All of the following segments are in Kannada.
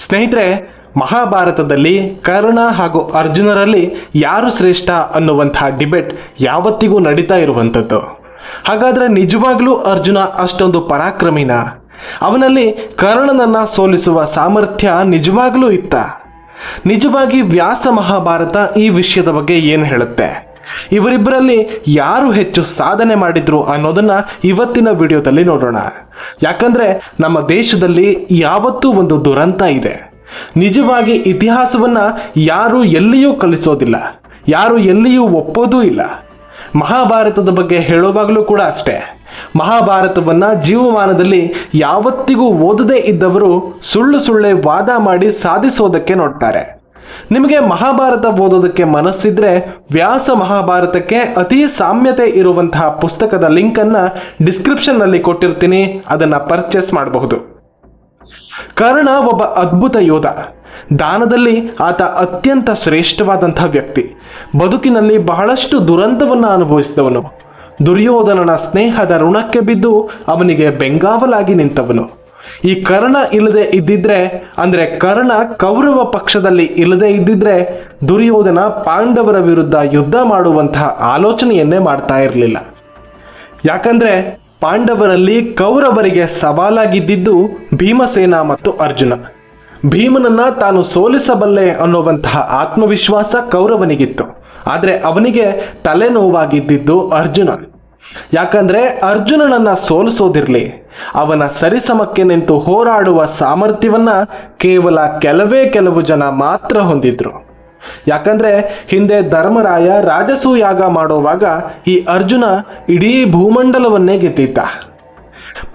ಸ್ನೇಹಿತರೆ, ಮಹಾಭಾರತದಲ್ಲಿ ಕರ್ಣ ಹಾಗೂ ಅರ್ಜುನರಲ್ಲಿ ಯಾರು ಶ್ರೇಷ್ಠ ಅನ್ನುವಂತಹ ಡಿಬೇಟ್ ಯಾವತ್ತಿಗೂ ನಡೀತಾ ಇರುವಂಥದ್ದು. ಹಾಗಾದರೆ ನಿಜವಾಗ್ಲೂ ಅರ್ಜುನ ಅಷ್ಟೊಂದು ಪರಾಕ್ರಮಿನ? ಅವನಲ್ಲಿ ಕರ್ಣನನ್ನ ಸೋಲಿಸುವ ಸಾಮರ್ಥ್ಯ ನಿಜವಾಗ್ಲೂ ಇತ್ತ? ನಿಜವಾಗಿ ವ್ಯಾಸ ಮಹಾಭಾರತ ಈ ವಿಷಯದ ಬಗ್ಗೆ ಏನು ಹೇಳುತ್ತೆ? ಇವರಿಬ್ಬರಲ್ಲಿ ಯಾರು ಹೆಚ್ಚು ಸಾಧನೆ ಮಾಡಿದ್ರು ಅನ್ನೋದನ್ನ ಇವತ್ತಿನ ವಿಡಿಯೋದಲ್ಲಿ ನೋಡೋಣ. ಯಾಕಂದ್ರೆ ನಮ್ಮ ದೇಶದಲ್ಲಿ ಯಾವತ್ತೂ ಒಂದು ದುರಂತ ಇದೆ. ನಿಜವಾಗಿ ಇತಿಹಾಸವನ್ನ ಯಾರು ಎಲ್ಲಿಯೂ ಕಲಿಸೋದಿಲ್ಲ, ಯಾರು ಎಲ್ಲಿಯೂ ಒಪ್ಪೋದೂ ಇಲ್ಲ. ಮಹಾಭಾರತದ ಬಗ್ಗೆ ಹೇಳುವಾಗಲೂ ಕೂಡ ಅಷ್ಟೇ. ಮಹಾಭಾರತವನ್ನ ಜೀವಮಾನದಲ್ಲಿ ಯಾವತ್ತಿಗೂ ಓದದೇ ಇದ್ದವರು ಸುಳ್ಳೆ ವಾದ ಮಾಡಿ ಸಾಧಿಸೋದಕ್ಕೆ ನೋಡ್ತಾರೆ. ನಿಮಗೆ ಮಹಾಭಾರತ ಓದೋದಕ್ಕೆ ಮನಸ್ಸಿದ್ರೆ ವ್ಯಾಸ ಮಹಾಭಾರತಕ್ಕೆ ಅತಿ ಸಾಮ್ಯತೆ ಇರುವಂತಹ ಪುಸ್ತಕದ ಲಿಂಕನ್ನು ಡಿಸ್ಕ್ರಿಪ್ಷನ್ನಲ್ಲಿ ಕೊಟ್ಟಿರ್ತೀನಿ, ಅದನ್ನು ಪರ್ಚೇಸ್ ಮಾಡಬಹುದು. ಕರ್ಣ ಒಬ್ಬ ಅದ್ಭುತ ಯೋಧ. ದಾನದಲ್ಲಿ ಆತ ಅತ್ಯಂತ ಶ್ರೇಷ್ಠವಾದಂಥ ವ್ಯಕ್ತಿ. ಬದುಕಿನಲ್ಲಿ ಬಹಳಷ್ಟು ದುರಂತವನ್ನು ಅನುಭವಿಸಿದವನು. ದುರ್ಯೋಧನನ ಸ್ನೇಹದ ಋಣಕ್ಕೆ ಬಿದ್ದು ಅವನಿಗೆ ಬೆಂಗಾವಲಾಗಿ ನಿಂತವನು. ಈ ಕರ್ಣ ಇಲ್ಲದೆ ಇದ್ದಿದ್ರೆ, ಅಂದ್ರೆ ಕರ್ಣ ಕೌರವ ಪಕ್ಷದಲ್ಲಿ ಇಲ್ಲದೆ ಇದ್ದಿದ್ರೆ ದುರ್ಯೋಧನ ಪಾಂಡವರ ವಿರುದ್ಧ ಯುದ್ಧ ಮಾಡುವಂತಹ ಆಲೋಚನೆಯನ್ನೇ ಮಾಡ್ತಾ ಇರಲಿಲ್ಲ. ಯಾಕಂದ್ರೆ ಪಾಂಡವರಲ್ಲಿ ಕೌರವರಿಗೆ ಸವಾಲಾಗಿದ್ದಿದ್ದು ಭೀಮಸೇನ ಮತ್ತು ಅರ್ಜುನ. ಭೀಮನನ್ನ ತಾನು ಸೋಲಿಸಬಲ್ಲೆ ಅನ್ನುವಂತಹ ಆತ್ಮವಿಶ್ವಾಸ ಕೌರವನಿಗಿತ್ತು. ಆದರೆ ಅವನಿಗೆ ತಲೆನೋವಾಗಿದ್ದಿದ್ದು ಅರ್ಜುನ. ಯಾಕಂದ್ರೆ ಅರ್ಜುನನನ್ನ ಸೋಲಿಸೋದಿರ್ಲಿ, ಅವನ ಸರಿಸಮಕ್ಕೆ ನಿಂತು ಹೋರಾಡುವ ಸಾಮರ್ಥ್ಯವನ್ನ ಕೇವಲ ಕೆಲವು ಜನ ಮಾತ್ರ ಹೊಂದಿದ್ರು. ಯಾಕಂದ್ರೆ ಹಿಂದೆ ಧರ್ಮರಾಯ ರಾಜಸೂಯಾಗ ಮಾಡುವಾಗ ಈ ಅರ್ಜುನ ಇಡೀ ಭೂಮಂಡಲವನ್ನೇ ಗೆದ್ದಿದ್ದ.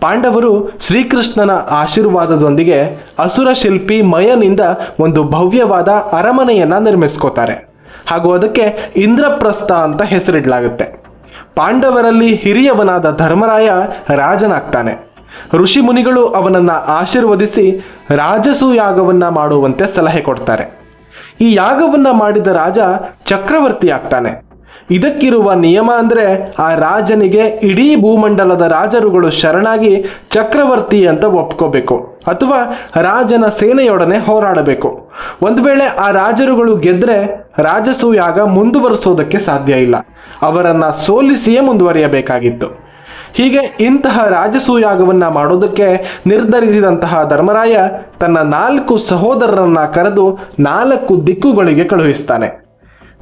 ಪಾಂಡವರು ಶ್ರೀಕೃಷ್ಣನ ಆಶೀರ್ವಾದದೊಂದಿಗೆ ಅಸುರ ಶಿಲ್ಪಿ ಮಯನಿಂದ ಒಂದು ಭವ್ಯವಾದ ಅರಮನೆಯನ್ನ ನಿರ್ಮಿಸ್ಕೋತಾರೆ. ಹಾಗೂ ಅದಕ್ಕೆ ಇಂದ್ರಪ್ರಸ್ಥ ಅಂತ ಹೆಸರಿಡಲಾಗುತ್ತೆ. ಪಾಂಡವರಲ್ಲಿ ಹಿರಿಯವನಾದ ಧರ್ಮರಾಯ ರಾಜನಾಗ್ತಾನೆ. ಋಷಿ ಮುನಿಗಳು ಅವನನ್ನ ಆಶೀರ್ವದಿಸಿ ರಾಜಸೂಯಾಗವನ್ನ ಮಾಡುವಂತೆ ಸಲಹೆ ಕೊಡ್ತಾರೆ. ಈ ಯಾಗವನ್ನ ಮಾಡಿದ ರಾಜ ಚಕ್ರವರ್ತಿ ಆಗ್ತಾನೆ. ಇದಕ್ಕಿರುವ ನಿಯಮ ಅಂದ್ರೆ ಆ ರಾಜನಿಗೆ ಇಡೀ ಭೂಮಂಡಲದ ರಾಜರುಗಳು ಶರಣಾಗಿ ಚಕ್ರವರ್ತಿ ಅಂತ ಒಪ್ಕೋಬೇಕು, ಅಥವಾ ರಾಜನ ಸೇನೆಯೊಡನೆ ಹೋರಾಡಬೇಕು. ಒಂದು ವೇಳೆ ಆ ರಾಜರುಗಳು ಗೆದ್ರೆ ರಾಜಸೂಯಾಗ ಮುಂದುವರಿಸೋದಕ್ಕೆ ಸಾಧ್ಯ ಇಲ್ಲ, ಅವರನ್ನ ಸೋಲಿಸಿಯೇ ಮುಂದುವರಿಯಬೇಕಾಗಿತ್ತು. ಹೀಗೆ ಇಂತಹ ರಾಜಸೂಯಾಗವನ್ನ ಮಾಡೋದಕ್ಕೆ ನಿರ್ಧರಿಸಿದಂತಹ ಧರ್ಮರಾಯ ತನ್ನ 4 ಸಹೋದರರನ್ನ ಕರೆದು 4 ದಿಕ್ಕುಗಳಿಗೆ ಕಳುಹಿಸ್ತಾನೆ.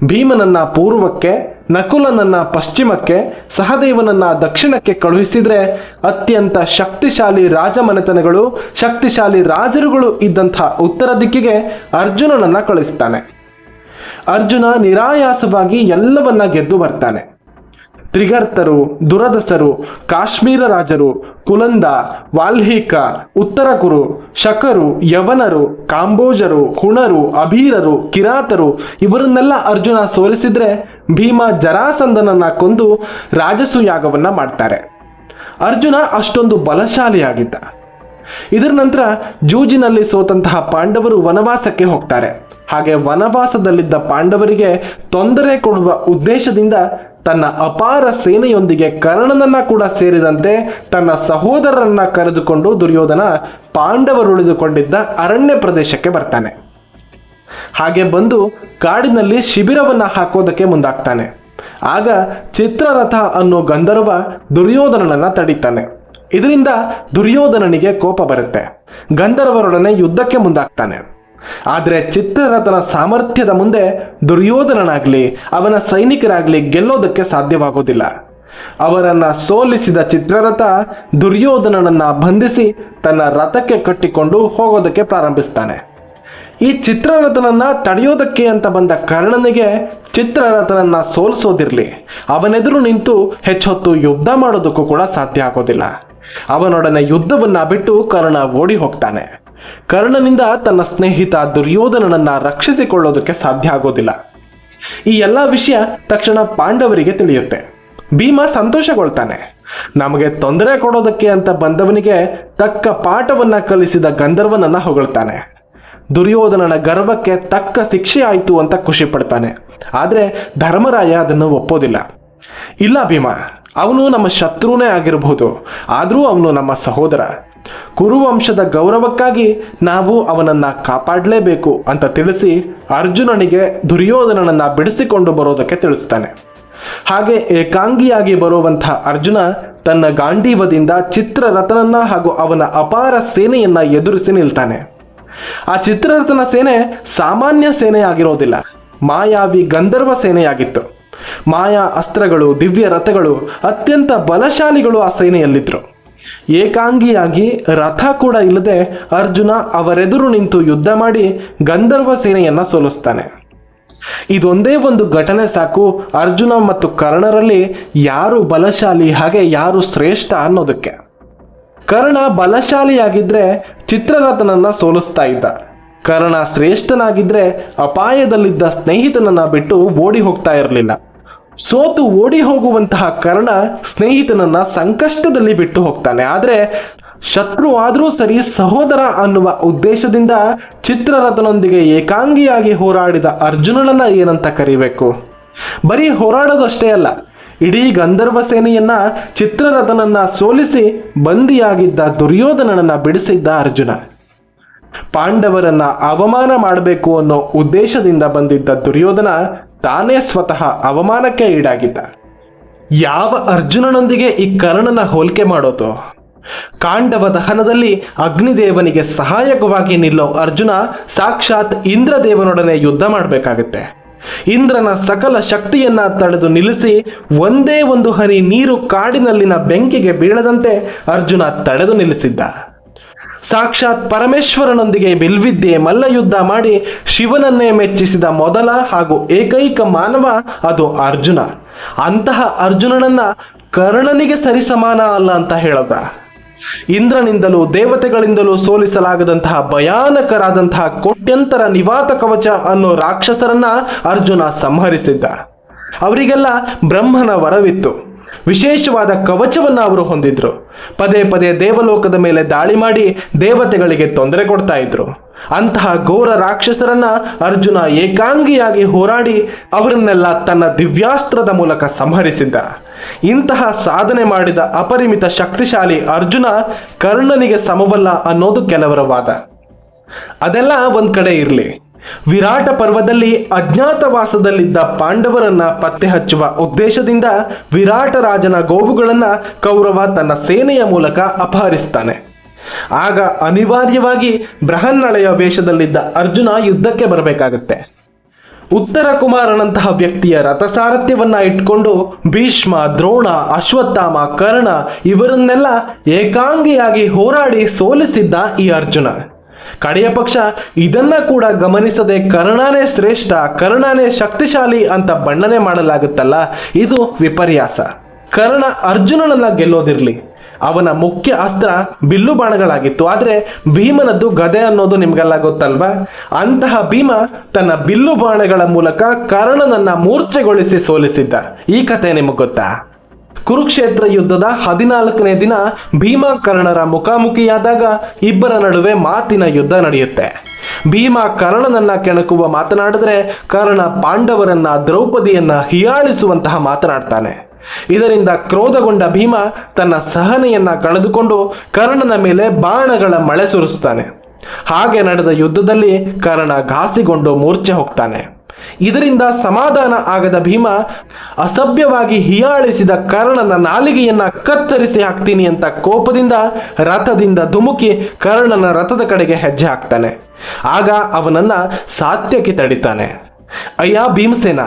ಭೀಮನನ್ನ ಪೂರ್ವಕ್ಕೆ, ನಕುಲನನ್ನ ಪಶ್ಚಿಮಕ್ಕೆ, ಸಹದೇವನನ್ನ ದಕ್ಷಿಣಕ್ಕೆ ಕಳುಹಿಸಿದ್ರೆ ಅತ್ಯಂತ ಶಕ್ತಿಶಾಲಿ ರಾಜಮನೆತನಗಳು, ಶಕ್ತಿಶಾಲಿ ರಾಜರುಗಳು ಇದ್ದಂತಹ ಉತ್ತರ ದಿಕ್ಕಿಗೆ ಅರ್ಜುನನನ್ನ ಕಳಿಸ್ತಾನೆ. ಅರ್ಜುನ ನಿರಾಯಾಸವಾಗಿ ಎಲ್ಲವನ್ನ ಗೆದ್ದು ಬರ್ತಾನೆ. ತ್ರಿಗರ್ತರು, ದುರದಸರು, ಕಾಶ್ಮೀರ ರಾಜರು, ಕುಲಂದ, ವಾಲ್ಹೀಕ, ಉತ್ತರ ಕುರು, ಶಕರು, ಯವನರು, ಕಾಂಬೋಜರು, ಹುಣರು, ಅಭೀರರು, ಕಿರಾತರು ಇವರನ್ನೆಲ್ಲ ಅರ್ಜುನ ಸೋಲಿಸಿದ್ರೆ ಭೀಮ ಜರಾಸಂಧನನ್ನ ಕೊಂದು ರಾಜಸೂಯಾಗವನ್ನ ಮಾಡ್ತಾರೆ. ಅರ್ಜುನ ಅಷ್ಟೊಂದು ಬಲಶಾಲಿಯಾಗಿದ್ದ. ಇದರ ನಂತರ ಜೂಜಿನಲ್ಲಿ ಸೋತಂತಹ ಪಾಂಡವರು ವನವಾಸಕ್ಕೆ ಹೋಗ್ತಾರೆ. ಹಾಗೆ ವನವಾಸದಲ್ಲಿದ್ದ ಪಾಂಡವರಿಗೆ ತೊಂದರೆ ಕೊಡುವ ಉದ್ದೇಶದಿಂದ ತನ್ನ ಅಪಾರ ಸೇನೆಯೊಂದಿಗೆ ಕರ್ಣನನ್ನ ಕೂಡ ಸೇರಿದಂತೆ ತನ್ನ ಸಹೋದರರನ್ನ ಕರೆದುಕೊಂಡು ದುರ್ಯೋಧನ ಪಾಂಡವರುಳಿದುಕೊಂಡಿದ್ದ ಅರಣ್ಯ ಪ್ರದೇಶಕ್ಕೆ ಬರ್ತಾನೆ. ಹಾಗೆ ಬಂದು ಕಾಡಿನಲ್ಲಿ ಶಿಬಿರವನ್ನ ಹಾಕೋದಕ್ಕೆ ಮುಂದಾಗ್ತಾನೆ. ಆಗ ಚಿತ್ರರಥ ಅನ್ನೋ ಗಂಧರ್ವ ದುರ್ಯೋಧನನನ್ನ ತಡೀತಾನೆ. ಇದರಿಂದ ದುರ್ಯೋಧನನಿಗೆ ಕೋಪ ಬರುತ್ತೆ. ಗಂಧರ್ವರೊಡನೆ ಯುದ್ಧಕ್ಕೆ ಮುಂದಾಗ್ತಾನೆ. ಆದರೆ ಚಿತ್ರರಥನ ಸಾಮರ್ಥ್ಯದ ಮುಂದೆ ದುರ್ಯೋಧನನಾಗ್ಲಿ ಅವನ ಸೈನಿಕರಾಗ್ಲಿ ಗೆಲ್ಲೋದಕ್ಕೆ ಸಾಧ್ಯವಾಗೋದಿಲ್ಲ. ಅವರನ್ನ ಸೋಲಿಸಿದ ಚಿತ್ರರಥ ದುರ್ಯೋಧನನನ್ನ ಬಂಧಿಸಿ ತನ್ನ ರಥಕ್ಕೆ ಕಟ್ಟಿಕೊಂಡು ಹೋಗೋದಕ್ಕೆ ಪ್ರಾರಂಭಿಸ್ತಾನೆ. ಈ ಚಿತ್ರರಥನನ್ನ ತಡೆಯೋದಕ್ಕೆ ಅಂತ ಬಂದ ಕರ್ಣನಿಗೆ ಚಿತ್ರರಥನನ್ನ ಸೋಲಿಸೋದಿರ್ಲಿ, ಅವನೆದುರು ನಿಂತು ಹೆಚ್ಚೊತ್ತು ಯುದ್ಧ ಮಾಡೋದಕ್ಕೂ ಕೂಡ ಸಾಧ್ಯ ಆಗೋದಿಲ್ಲ. ಅವನೊಡನೆ ಯುದ್ಧವನ್ನ ಬಿಟ್ಟು ಕರ್ಣ ಓಡಿ ಹೋಗ್ತಾನೆ. ಕರ್ಣನಿಂದ ತನ್ನ ಸ್ನೇಹಿತ ದುರ್ಯೋಧನನನ್ನ ರಕ್ಷಿಸಿಕೊಳ್ಳೋದಕ್ಕೆ ಸಾಧ್ಯ ಆಗೋದಿಲ್ಲ. ಈ ಎಲ್ಲ ವಿಷಯ ತಕ್ಷಣ ಪಾಂಡವರಿಗೆ ತಿಳಿಯುತ್ತೆ. ಭೀಮ ಸಂತೋಷಗೊಳ್ತಾನೆ. ನಮಗೆ ತೊಂದರೆ ಕೊಡೋದಕ್ಕೆ ಅಂತ ಬಂದವನಿಗೆ ತಕ್ಕ ಪಾಠವನ್ನ ಕಲಿಸಿದ ಗಂಧರ್ವನನ್ನ ಹೊಗಳ್ತಾನೆ. ದುರ್ಯೋಧನನ ಗರ್ವಕ್ಕೆ ತಕ್ಕ ಶಿಕ್ಷೆ ಆಯಿತು ಅಂತ ಖುಷಿ ಪಡ್ತಾನೆ. ಆದರೆ ಧರ್ಮರಾಯ ಅದನ್ನು ಒಪ್ಪೋದಿಲ್ಲ. ಇಲ್ಲ ಭೀಮ, ಅವನು ನಮ್ಮ ಶತ್ರುನೇ ಆಗಿರಬಹುದು, ಆದರೂ ಅವನು ನಮ್ಮ ಸಹೋದರ. ಕುರುವಂಶದ ಗೌರವಕ್ಕಾಗಿ ನಾವು ಅವನನ್ನ ಕಾಪಾಡಲೇಬೇಕು ಅಂತ ತಿಳಿಸಿ ಅರ್ಜುನನಿಗೆ ದುರ್ಯೋಧನನನ್ನ ಬಿಡಿಸಿಕೊಂಡು ಬರೋದಕ್ಕೆ ತಿಳಿಸ್ತಾನೆ. ಹಾಗೆ ಏಕಾಂಗಿಯಾಗಿ ಬರುವಂತಹ ಅರ್ಜುನ ತನ್ನ ಗಾಂಡೀವದಿಂದ ಚಿತ್ರರಥನನ್ನ ಹಾಗೂ ಅವನ ಅಪಾರ ಸೇನೆಯನ್ನ ಎದುರಿಸಿ ನಿಲ್ತಾನೆ. ಆ ಚಿತ್ರರಥನ ಸೇನೆ ಸಾಮಾನ್ಯ ಸೇನೆಯಾಗಿರೋದಿಲ್ಲ, ಮಾಯಾವಿ ಗಂಧರ್ವ ಸೇನೆಯಾಗಿತ್ತು. ಮಾಯಾ ಅಸ್ತ್ರಗಳು, ದಿವ್ಯ ರಥಗಳು, ಅತ್ಯಂತ ಬಲಶಾಲಿಗಳು ಆ ಸೇನೆಯಲ್ಲಿದ್ರು. ಏಕಾಂಗಿಯಾಗಿ ರಥ ಕೂಡ ಇಲ್ಲದೆ ಅರ್ಜುನ ಅವರೆದುರು ನಿಂತು ಯುದ್ಧ ಮಾಡಿ ಗಂಧರ್ವ ಸೇನೆಯನ್ನ ಸೋಲಿಸ್ತಾನೆ. ಇದೊಂದೇ ಒಂದು ಘಟನೆ ಸಾಕು ಅರ್ಜುನ ಮತ್ತು ಕರ್ಣರಲ್ಲಿ ಯಾರು ಬಲಶಾಲಿ ಹಾಗೆ ಯಾರು ಶ್ರೇಷ್ಠ ಅನ್ನೋದಕ್ಕೆ. ಕರ್ಣ ಬಲಶಾಲಿಯಾಗಿದ್ರೆ ಚಿತ್ರರಥನನ್ನ ಸೋಲಿಸ್ತಾ ಇದ್ದ. ಕರ್ಣ ಶ್ರೇಷ್ಠನಾಗಿದ್ರೆ ಅಪಾಯದಲ್ಲಿದ್ದ ಸ್ನೇಹಿತನನ್ನ ಬಿಟ್ಟು ಓಡಿ ಹೋಗ್ತಾ ಇರಲಿಲ್ಲ. ಸೋತು ಓಡಿ ಹೋಗುವಂತಹ ಕರ್ಣ ಸ್ನೇಹಿತನನ್ನ ಸಂಕಷ್ಟದಲ್ಲಿ ಬಿಟ್ಟು ಹೋಗ್ತಾನೆ. ಆದರೆ ಶತ್ರು ಆದರೂ ಸರಿ ಸಹೋದರ ಅನ್ನುವ ಉದ್ದೇಶದಿಂದ ಚಿತ್ರರಥನೊಂದಿಗೆ ಏಕಾಂಗಿಯಾಗಿ ಹೋರಾಡಿದ ಅರ್ಜುನನನ್ನ ಏನಂತ ಕರಿಬೇಕು? ಬರೀ ಹೋರಾಡೋದಷ್ಟೇ ಅಲ್ಲ, ಇಡೀ ಗಂಧರ್ವ ಸೇನೆಯನ್ನ ಚಿತ್ರರಥನನ್ನ ಸೋಲಿಸಿ ಬಂದಿಯಾಗಿದ್ದ ದುರ್ಯೋಧನನನ್ನ ಬಿಡಿಸಿದ್ದ ಅರ್ಜುನ. ಪಾಂಡವರನ್ನ ಅವಮಾನ ಮಾಡಬೇಕು ಅನ್ನೋ ಉದ್ದೇಶದಿಂದ ಬಂದಿದ್ದ ದುರ್ಯೋಧನ ತಾನೇ ಸ್ವತಃ ಅವಮಾನಕ್ಕೆ ಈಡಾಗಿದ್ದ. ಯಾವ ಅರ್ಜುನನೊಂದಿಗೆ ಈ ಕರ್ಣನ ಹೋಲಿಕೆ ಮಾಡೋದು? ಕಾಂಡವ ದಹನದಲ್ಲಿ ಅಗ್ನಿದೇವನಿಗೆ ಸಹಾಯಕವಾಗಿ ನಿಲ್ಲೋ ಅರ್ಜುನ ಸಾಕ್ಷಾತ್ ಇಂದ್ರದೇವನೊಡನೆ ಯುದ್ಧ ಮಾಡಬೇಕಾಗುತ್ತೆ. ಇಂದ್ರನ ಸಕಲ ಶಕ್ತಿಯನ್ನ ತಡೆದು ನಿಲ್ಲಿಸಿ ಒಂದೇ ಒಂದು ಹನಿ ನೀರು ಕಾಡಿನಲ್ಲಿನ ಬೆಂಕಿಗೆ ಬೀಳದಂತೆ ಅರ್ಜುನ ತಡೆದು ನಿಲ್ಲಿಸಿದ್ದ. ಸಾಕ್ಷಾತ್ ಪರಮೇಶ್ವರನೊಂದಿಗೆ ಬಿಲ್ವಿದ್ಯೆ ಮಲ್ಲಯುದ್ಧ ಮಾಡಿ ಶಿವನನ್ನೇ ಮೆಚ್ಚಿಸಿದ ಮೊದಲ ಹಾಗೂ ಏಕೈಕ ಮಾನವ ಅದು ಅರ್ಜುನ. ಅಂತಹ ಅರ್ಜುನನನ್ನ ಕರ್ಣನಿಗೆ ಸರಿಸಮಾನ ಅಲ್ಲ ಅಂತ ಹೇಳದ. ಇಂದ್ರನಿಂದಲೂ ದೇವತೆಗಳಿಂದಲೂ ಸೋಲಿಸಲಾಗದಂತಹ ಭಯಾನಕರಾದಂತಹ ಕೋಟ್ಯಂತರ ನಿವಾತ ಕವಚ ಅನ್ನೋ ರಾಕ್ಷಸರನ್ನ ಅರ್ಜುನ ಸಂಹರಿಸಿದ್ದ. ಅವರಿಗೆಲ್ಲ ಬ್ರಹ್ಮನ ವರವಿತ್ತು. ವಿಶೇಷವಾದ ಕವಚವನ್ನ ಅವರು ಹೊಂದಿದ್ರು. ಪದೇ ಪದೇ ದೇವಲೋಕದ ಮೇಲೆ ದಾಳಿ ಮಾಡಿ ದೇವತೆಗಳಿಗೆ ತೊಂದರೆ ಕೊಡ್ತಾ ಇದ್ರು. ಅಂತಹ ಘೋರ ರಾಕ್ಷಸರನ್ನ ಅರ್ಜುನ ಏಕಾಂಗಿಯಾಗಿ ಹೋರಾಡಿ ಅವರನ್ನೆಲ್ಲ ತನ್ನ ದಿವ್ಯಾಸ್ತ್ರದ ಮೂಲಕ ಸಂಹರಿಸಿದ್ದ. ಇಂತಹ ಸಾಧನೆ ಮಾಡಿದ ಅಪರಿಮಿತ ಶಕ್ತಿಶಾಲಿ ಅರ್ಜುನ ಕರ್ಣನಿಗೆ ಸಮವಲ್ಲ ಅನ್ನೋದು ಕೆಲವರ ವಾದ. ಅದೆಲ್ಲ ಒಂದ್ ಕಡೆ ಇರಲಿ, ವಿರಾಟ ಪರ್ವದಲ್ಲಿ ಅಜ್ಞಾತವಾಸದಲ್ಲಿದ್ದ ಪಾಂಡವರನ್ನ ಪತ್ತೆ ಹಚ್ಚುವ ಉದ್ದೇಶದಿಂದ ವಿರಾಟ ರಾಜನ ಗೋವುಗಳನ್ನ ಕೌರವ ತನ್ನ ಸೇನೆಯ ಮೂಲಕ ಅಪಹರಿಸ್ತಾನೆ. ಆಗ ಅನಿವಾರ್ಯವಾಗಿ ಬೃಹನ್ನಳೆಯ ವೇಷದಲ್ಲಿದ್ದ ಅರ್ಜುನ ಯುದ್ಧಕ್ಕೆ ಬರಬೇಕಾಗುತ್ತೆ. ಉತ್ತರ ಕುಮಾರನಂತಹ ವ್ಯಕ್ತಿಯ ರಥಸಾರಥ್ಯವನ್ನ ಇಟ್ಕೊಂಡು ಭೀಷ್ಮ, ದ್ರೋಣ, ಅಶ್ವತ್ಥಾಮ, ಕರ್ಣ ಇವರನ್ನೆಲ್ಲ ಏಕಾಂಗಿಯಾಗಿ ಹೋರಾಡಿ ಸೋಲಿಸಿದ್ದ ಈ ಅರ್ಜುನ. ಕಡೆಯ ಪಕ್ಷ ಇದನ್ನ ಕೂಡ ಗಮನಿಸದೆ ಕರ್ಣನೇ ಶ್ರೇಷ್ಠ, ಕರ್ಣನೇ ಶಕ್ತಿಶಾಲಿ ಅಂತ ಬಣ್ಣನೆ ಮಾಡಲಾಗುತ್ತಲ್ಲ, ಇದು ವಿಪರ್ಯಾಸ. ಕರ್ಣ ಅರ್ಜುನನನ್ನ ಗೆಲ್ಲೋದಿರ್ಲಿ, ಅವನ ಮುಖ್ಯ ಅಸ್ತ್ರ ಬಿಲ್ಲು ಬಾಣಗಳಾಗಿತ್ತು. ಆದ್ರೆ ಭೀಮನದ್ದು ಗದೆ ಅನ್ನೋದು ನಿಮ್ಗೆಲ್ಲ ಗೊತ್ತಲ್ವಾ? ಅಂತಹ ಭೀಮ ತನ್ನ ಬಿಲ್ಲು ಬಾಣಗಳ ಮೂಲಕ ಕರ್ಣನನ್ನ ಮೂರ್ಛೆಗೊಳಿಸಿ ಸೋಲಿಸಿದ್ದ. ಈ ಕಥೆ ನಿಮಗೆ ಗೊತ್ತಾ? ಕುರುಕ್ಷೇತ್ರ ಯುದ್ಧದ 14ನೇ ದಿನ ಭೀಮ ಕರ್ಣರ ಮುಖಾಮುಖಿಯಾದಾಗ ಇಬ್ಬರ ನಡುವೆ ಮಾತಿನ ಯುದ್ಧ ನಡೆಯುತ್ತೆ. ಭೀಮ ಕರ್ಣನನ್ನ ಕೆಣಕುವ ಮಾತನಾಡಿದ್ರೆ ಕರ್ಣ ಪಾಂಡವರನ್ನ, ದ್ರೌಪದಿಯನ್ನ ಹೀಯಾಳಿಸುವಂತಹ ಮಾತನಾಡ್ತಾನೆ. ಇದರಿಂದ ಕ್ರೋಧಗೊಂಡ ಭೀಮ ತನ್ನ ಸಹನೆಯನ್ನ ಕಳೆದುಕೊಂಡು ಕರ್ಣನ ಮೇಲೆ ಬಾಣಗಳ ಮಳೆ ಸುರಿಸ್ತಾನೆ. ಹಾಗೆ ನಡೆದ ಯುದ್ಧದಲ್ಲಿ ಕರ್ಣ ಘಾಸಿಗೊಂಡು ಮೂರ್ಛೆ ಹೋಗ್ತಾನೆ. ಇದರಿಂದ ಸಮಾಧಾನ ಆಗದ ಭೀಮ ಅಸಭ್ಯವಾಗಿ ಹೀಯಾಳಿಸಿದ ಕರ್ಣನ ನಾಲಿಗೆಯನ್ನ ಕತ್ತರಿಸಿ ಹಾಕ್ತೀನಿ ಅಂತ ಕೋಪದಿಂದ ರಥದಿಂದ ಧುಮುಕಿ ಕರ್ಣನ ರಥದ ಕಡೆಗೆ ಹೆಜ್ಜೆ ಹಾಕ್ತಾನೆ. ಆಗ ಅವನನ್ನ ಸಾತ್ಯಕಿ ತಡಿತಾನೆ. ಅಯ್ಯ ಭೀಮಸೇನ,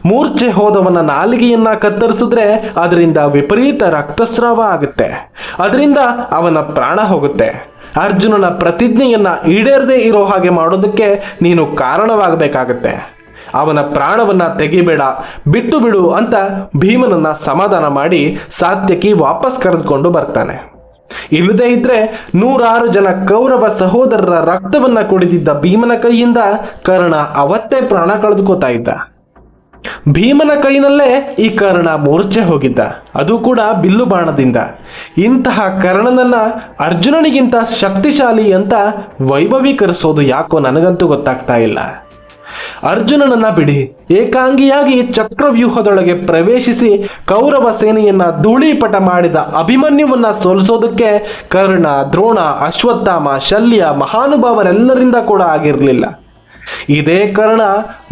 ಮೂರ್ಛೆ ಹೋದವನ ನಾಲಿಗೆಯನ್ನ ಕತ್ತರಿಸಿದ್ರೆ ಅದರಿಂದ ವಿಪರೀತ ರಕ್ತಸ್ರಾವ ಆಗುತ್ತೆ, ಅದರಿಂದ ಅವನ ಪ್ರಾಣ ಹೋಗುತ್ತೆ. ಅರ್ಜುನನ ಪ್ರತಿಜ್ಞೆಯನ್ನ ಈಡೇರದೇ ಇರೋ ಹಾಗೆ ಮಾಡೋದಕ್ಕೆ ನೀನು ಕಾರಣವಾಗಬೇಕಾಗತ್ತೆ. ಅವನ ಪ್ರಾಣವನ್ನ ತೆಗಿಬೇಡ, ಬಿಟ್ಟು ಬಿಡು ಅಂತ ಭೀಮನನ್ನ ಸಮಾಧಾನ ಮಾಡಿ ಸಾತ್ಯಕಿ ವಾಪಸ್ ಕರೆದುಕೊಂಡು ಬರ್ತಾನೆ. ಇಲ್ಲದೇ ಇದ್ರೆ 106 ಜನ ಕೌರವ ಸಹೋದರರ ರಕ್ತವನ್ನ ಕುಡಿದಿದ್ದ ಭೀಮನ ಕೈಯಿಂದ ಕರ್ಣ ಅವತ್ತೇ ಪ್ರಾಣ ಕಳೆದುಕೋತಾ ಇದ್ದ. ಭೀಮನ ಕೈನಲ್ಲೇ ಈ ಕರ್ಣ ಮೂರ್ಛೆ ಹೋಗಿದ್ದ, ಅದು ಕೂಡ ಬಿಲ್ಲು ಬಾಣದಿಂದ. ಇಂತಹ ಕರ್ಣನನ್ನ ಅರ್ಜುನನಿಗಿಂತ ಶಕ್ತಿಶಾಲಿ ಅಂತ ವೈಭವೀಕರಿಸೋದು ಯಾಕೋ ನನಗಂತೂ ಗೊತ್ತಾಗ್ತಾ ಇಲ್ಲ. ಅರ್ಜುನನನ್ನ ಬಿಡಿ, ಏಕಾಂಗಿಯಾಗಿ ಚಕ್ರವ್ಯೂಹದೊಳಗೆ ಪ್ರವೇಶಿಸಿ ಕೌರವ ಸೇನೆಯನ್ನ ಧೂಳೀಪಟ ಮಾಡಿದ ಅಭಿಮನ್ಯುವನ್ನ ಸೋಲಿಸೋದಕ್ಕೆ ಕರ್ಣ, ದ್ರೋಣ, ಅಶ್ವತ್ಥಾಮ, ಶಲ್ಯ ಮಹಾನುಭಾವರೆಲ್ಲರಿಂದ ಕೂಡ ಆಗಿರಲಿಲ್ಲ. ಇದೇ ಕರ್ಣ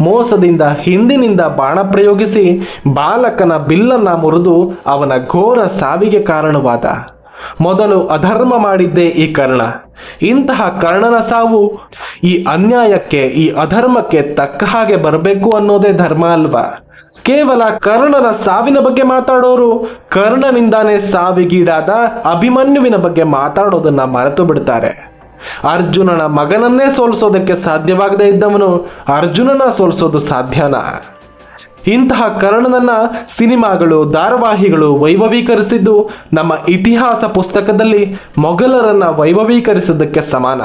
ಮೋಸದಿಂದ ಹಿಂದಿನಿಂದ ಬಾಣ ಪ್ರಯೋಗಿಸಿ ಬಾಲಕನ ಬಿಲ್ಲನ್ನ ಮುರಿದು ಅವನ ಘೋರ ಸಾವಿಗೆ ಕಾರಣವಾದ. ಮೊದಲು ಅಧರ್ಮ ಮಾಡಿದ್ದೇ ಈ ಕರ್ಣ. ಇಂತಹ ಕರ್ಣನ ಸಾವು ಈ ಅನ್ಯಾಯಕ್ಕೆ, ಈ ಅಧರ್ಮಕ್ಕೆ ತಕ್ಕ ಹಾಗೆ ಬರಬೇಕು ಅನ್ನೋದೇ ಧರ್ಮ ಅಲ್ವಾ? ಕೇವಲ ಕರ್ಣನ ಸಾವಿನ ಬಗ್ಗೆ ಮಾತಾಡೋರು ಕರ್ಣನಿಂದಾನೇ ಸಾವಿಗೀಡಾದ ಅಭಿಮನ್ಯುವಿನ ಬಗ್ಗೆ ಮಾತಾಡೋದನ್ನ ಮರೆತು ಬಿಡ್ತಾರೆ. ಅರ್ಜುನನ ಮಗನನ್ನೇ ಸೋಲಿಸೋದಕ್ಕೆ ಸಾಧ್ಯವಾಗದೇ ಇದ್ದವನು ಅರ್ಜುನನ ಸೋಲಿಸೋದು ಸಾಧ್ಯನಾ? ಇಂತಹ ಕರ್ಣನನ್ನ ಸಿನಿಮಾಗಳು, ಧಾರಾವಾಹಿಗಳು ವೈಭವೀಕರಿಸಿದ್ದು ನಮ್ಮ ಇತಿಹಾಸ ಪುಸ್ತಕದಲ್ಲಿ ಮೊಘಲರನ್ನ ವೈಭವೀಕರಿಸಿದ್ದಕ್ಕೆ ಸಮಾನ.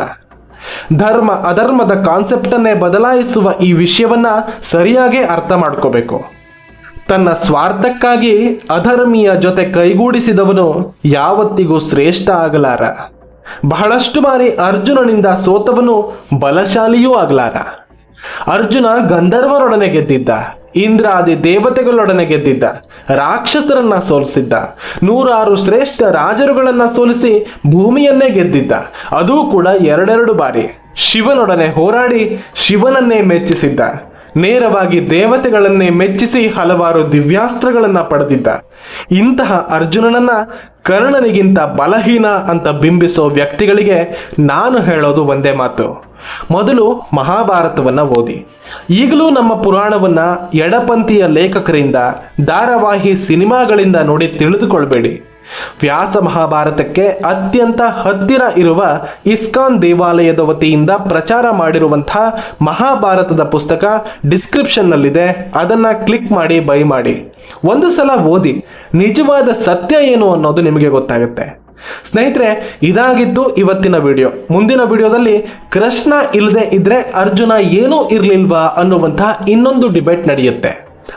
ಧರ್ಮ ಅಧರ್ಮದ ಕಾನ್ಸೆಪ್ಟನ್ನೇ ಬದಲಾಯಿಸುವ ಈ ವಿಷಯವನ್ನ ಸರಿಯಾಗಿ ಅರ್ಥ ಮಾಡ್ಕೋಬೇಕು. ತನ್ನ ಸ್ವಾರ್ಥಕ್ಕಾಗಿ ಅಧರ್ಮೀಯ ಜೊತೆ ಕೈಗೂಡಿಸಿದವನು ಯಾವತ್ತಿಗೂ ಶ್ರೇಷ್ಠ ಆಗಲಾರ. ಬಹಳಷ್ಟು ಬಾರಿ ಅರ್ಜುನನಿಂದ ಸೋತವನು ಬಲಶಾಲಿಯೂ ಆಗಲಾರ. ಅರ್ಜುನ ಗಂಧರ್ವರೊಡನೆ ಗೆದ್ದಿದ್ದ, ಇಂದ್ರಾದಿ ದೇವತೆಗಳೊಡನೆ ಗೆದ್ದಿದ್ದ, ರಾಕ್ಷಸರನ್ನ ಸೋಲಿಸಿದ್ದ, 106 ಶ್ರೇಷ್ಠ ರಾಜರುಗಳನ್ನ ಸೋಲಿಸಿ ಭೂಮಿಯನ್ನೇ ಗೆದ್ದಿದ್ದ, ಅದೂ ಕೂಡ 2 ಬಾರಿ. ಶಿವನೊಡನೆ ಹೋರಾಡಿ ಶಿವನನ್ನೇ ಮೆಚ್ಚಿಸಿದ್ದ, ನೇರವಾಗಿ ದೇವತೆಗಳನ್ನೇ ಮೆಚ್ಚಿಸಿ ಹಲವಾರು ದಿವ್ಯಾಸ್ತ್ರಗಳನ್ನ ಪಡೆದಿದ್ದ. ಇಂತಹ ಅರ್ಜುನನನ್ನ ಕರ್ಣನಿಗಿಂತ ಬಲಹೀನ ಅಂತ ಬಿಂಬಿಸೋ ವ್ಯಕ್ತಿಗಳಿಗೆ ನಾನು ಹೇಳೋದು ಒಂದೇ ಮಾತು: ಮೊದಲು ಮಹಾಭಾರತವನ್ನ ಓದಿ. ಈಗಲೂ ನಮ್ಮ ಪುರಾಣವನ್ನ ಎಡಪಂಥೀಯ ಲೇಖಕರಿಂದ, ಧಾರಾವಾಹಿ ಸಿನಿಮಾಗಳಿಂದ ನೋಡಿ ತಿಳಿದುಕೊಳ್ಬೇಡಿ. ವ್ಯಾಸ ಮಹಾಭಾರತಕ್ಕೆ ಅತ್ಯಂತ ಹತ್ತಿರ ಇರುವ ಇಸ್ಕಾನ್ ದೇವಾಲಯದ ವತಿಯಿಂದ ಪ್ರಚಾರ ಮಾಡಿರುವಂತಹ ಮಹಾಭಾರತದ ಪುಸ್ತಕ ಡಿಸ್ಕ್ರಿಪ್ಷನ್ನಲ್ಲಿದೆ. ಅದನ್ನ ಕ್ಲಿಕ್ ಮಾಡಿ ಬೈ ಮಾಡಿ. ಒಂದು ಸಲ ಓದಿ, ನಿಜವಾದ ಸತ್ಯ ಏನು ಅನ್ನೋದು ನಿಮಗೆ ಗೊತ್ತಾಗುತ್ತೆ. ಸ್ನೇಹಿತರೆ, ಇದಾಗಿದ್ದು ಇವತ್ತಿನ ವಿಡಿಯೋ. ಮುಂದಿನ ವಿಡಿಯೋದಲ್ಲಿ ಕೃಷ್ಣ ಇಲ್ಲದೆ ಇದ್ರೆ ಅರ್ಜುನ ಏನೂ ಇರ್ಲಿಲ್ವಾ ಅನ್ನುವಂತಹ ಇನ್ನೊಂದು ಡಿಬೇಟ್ ನಡೆಯುತ್ತೆ.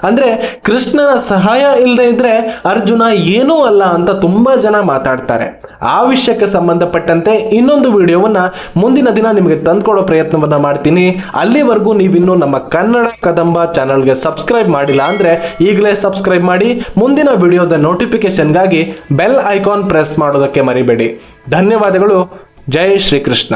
ಅಂದ್ರೆ ಕೃಷ್ಣನ ಸಹಾಯ ಇಲ್ಲದೆ ಇದ್ರೆ ಅರ್ಜುನ ಏನೂ ಅಲ್ಲ ಅಂತ ತುಂಬಾ ಜನ ಮಾತಾಡ್ತಾರೆ. ಆ ವಿಷಯಕ್ಕೆ ಸಂಬಂಧಪಟ್ಟಂತೆ ಇನ್ನೊಂದು ವಿಡಿಯೋವನ್ನ ಮುಂದಿನ ದಿನ ನಿಮಗೆ ತಂದ್ಕೊಡೋ ಪ್ರಯತ್ನವನ್ನ ಮಾಡ್ತೀನಿ. ಅಲ್ಲಿವರೆಗೂ ನೀವಿನ್ನೂ ನಮ್ಮ ಕನ್ನಡ ಕದಂಬ ಚಾನಲ್ಗೆ ಸಬ್ಸ್ಕ್ರೈಬ್ ಮಾಡಿಲ್ಲ ಅಂದ್ರೆ ಈಗಲೇ ಸಬ್ಸ್ಕ್ರೈಬ್ ಮಾಡಿ. ಮುಂದಿನ ವಿಡಿಯೋದ ನೋಟಿಫಿಕೇಶನ್ಗಾಗಿ ಬೆಲ್ ಐಕಾನ್ ಪ್ರೆಸ್ ಮಾಡೋದಕ್ಕೆ ಮರಿಬೇಡಿ. ಧನ್ಯವಾದಗಳು. ಜೈ ಶ್ರೀಕೃಷ್ಣ.